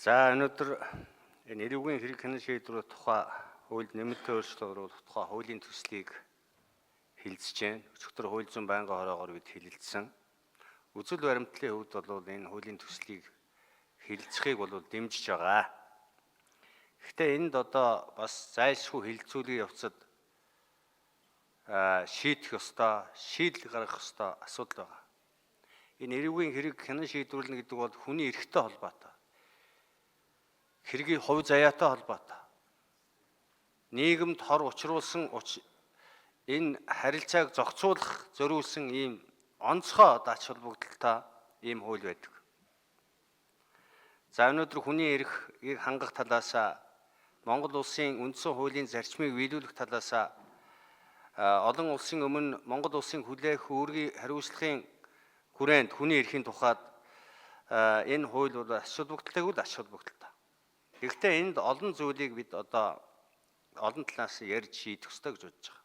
За өнөөдөр энэ эрүүгийн хэрэг хянан шийдвэрийн тухай хуульд нэмэлт өөрчлөлт оруулах тухай хуулийн төслийг хэлэлцэж байна. Өчигдөр хууль зүйн байнгын хороогоор бид хэлэлцсэн. Үзэл баримтлалын хувьд бол энэ хуулийн төслийг хэлэлцэхийг бол дэмжиж байгаа. Гэхдээ энд одоо бас зайлшгүй хэлэлцүүлгийн явцад шийдэх ёстой, шийдэл гаргах ёстой асуудал байгаа. Энэ эрүүгийн хэрэг хянан шийдвэрлэнэ гэдэг бол хүний эрхтэй холбоотой. Хэргийн хувь заяатай холбоотой. Нийгэмд хор учруулсан энэ харилцааг зохицуулах зориулсан ийм онцгой ач холбогдолтой ийм хууль байдаг. За өнөөдөр хүний эрхийг хангах талаас Монгол улсын үндсэн хуулийн зарчмыг биелүүлэх талаас олон улсын өмнө Монгол улсын хүлээх үүргийн хариуцлагын хүрээнд хүний эрхийн тухайд энэ хууль бол ач холбогдолтойг ач холбогдолтой. Гэхдээ энд олон зүйлийг бид одоо олон талаас ярьж шийдэх ёстой гэж бодож байгаа.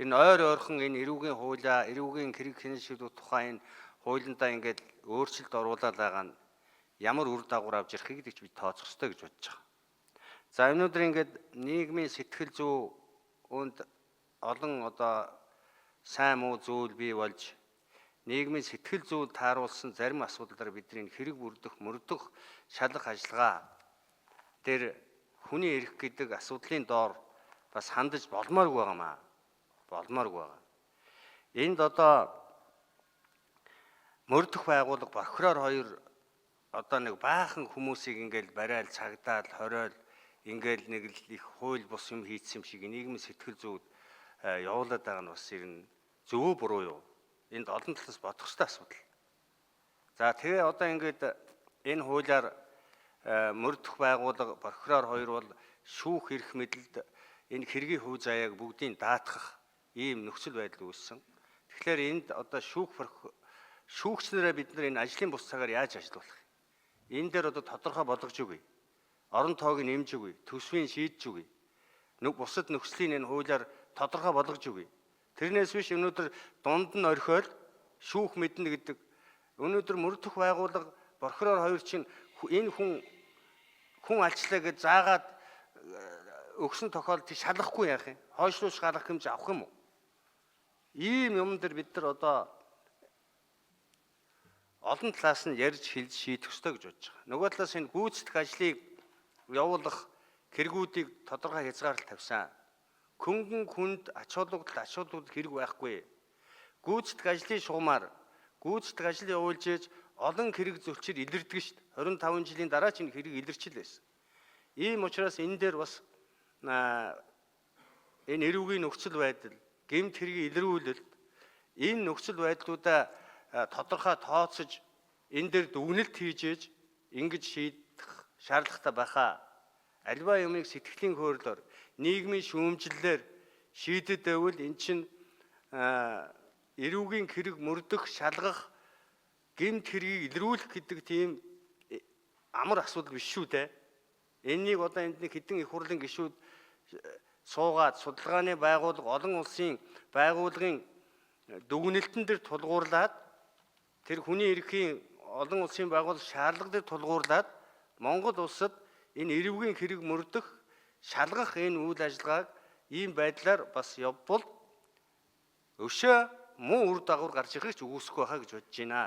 Энэ ойр ойрхон энэ эрүүгийн хуулиа, эрүүгийн хэрэг хянан шийдвэрлэх тухай энэ хуулиндаа ингээд өөрчлөлт оруулаад байгаа нь ямар үр дагавар авч ирэх гэдэгч бид тооцох ёстой гэж бодож байгаа. За өнөөдөр ингээд нийгмийн сэтгэл зүйн олон одоо сайн муу зүйл бий болж нийгмийн сэтгэл зүйд тааруулсан зарим асуудлаар бидний хэрэг мөрдөх шалгах ажиллагаа дээр хүний эрх гэдэг асуудлын доор бас хандаж болмооргүй байгаамаа. Болмооргүй байгаа. Энд одоо мөрдөх байгууллага прокурор хоёр одоо нэг баахан хүмүүсийг ингээл барайл цагдаад хориол ингээл нэг л их хууль бус юм хийцсэн юм шиг нийгмийн сэтгэл зүйд явуулаад байгаа нь бас ер нь зөв буруу юу? Энд олон талаас бодох ёстой асуудал. За тэгээ одоо ингээд энэ хуулиар мөрдөх байгууллага прокурор хоёр бол шүүх эрх мэдэлд энэ хэргийн хувь заяаг бүгдийг даатгах ийм нөхцөл байдал үүссэн. Тэгэхээр энд одоо шүүгчнэрээ бид нар энэ ажлын бус цагаар яаж ажиллах вэ? Энэ дээр одоо тодорхой болгож өгье. Орон тоог нэмж өгье. Төсвийн шийдэж өгье. Бусад нөхцөлийн энэ хуулиар тодорхой болгож өгье. Тэрнээс биш өнөөдөр дунд нь орхиол шүүх мэднэ гэдэг өнөөдөр мөрдөх байгууллага прокурор хоёр чинь энэ хүн алчлаа гэж заагаад өгсөн тохиолдолд шалгахгүй яах юм? Хойшлууш гаргах хэмж авах юм уу? Ийм юм дээр бид нар одоо олон талаас нь ярьж хэлж шийдэх ёстой гэж бодож байгаа. Нөгөө талаас энэ гүйцэтгэх ажлыг явуулах хэрэгүүдийг тодорхой хязгаарлалт тавьсан. Хөнгөн хүнд ач холбогдол хэрэг байхгүй. Гүйцэтгэх ажлын шугамар гүйцэтгэх ажил явуулж ээж олон хэрэг зөрчил илэрдэг шүү дээ. 25 жилийн дараа ч энэ хэрэг илэрчил байсан. Ийм учраас энэ дээр бас энэ эрүүгийн нөхцөл байдал, гэмт хэргийн илрүүлэлт энэ нөхцөл байдлуудаа тодорхой тооцож энэ дээр дүгнэлт хийж ээж ингэж шийдэх шаардлагатай байхаа. Альва юмыг сэтгэлийн хөөрлөөр нийгмийн шүүмжлэлээр шийдэд байвал эн чинь эрүүгийн хэрэг мөрдөх, шалгах, гэмт хэргийг илрүүлэх гэдэг тийм амар асуудал биш шүү дээ. Энийг одоо энд нэг хэдэн их хурлын гишүүд суугаад судалгааны байгууллага олон улсын байгууллагын дүгнэлтэн дээр тулгуурлаад тэр хүний эрхийн олон улсын байгууллага шаардлага дээр тулгуурлаад Монгол улсад энэ эрүүгийн хэрэг мөрдөх, шалгах энэ үйл ажиллагааг ийм байдлаар бас явбал өшөө муу үр дагавар гарч ирэх ч үгүйсэхгүй байхаа гэж бодож байна.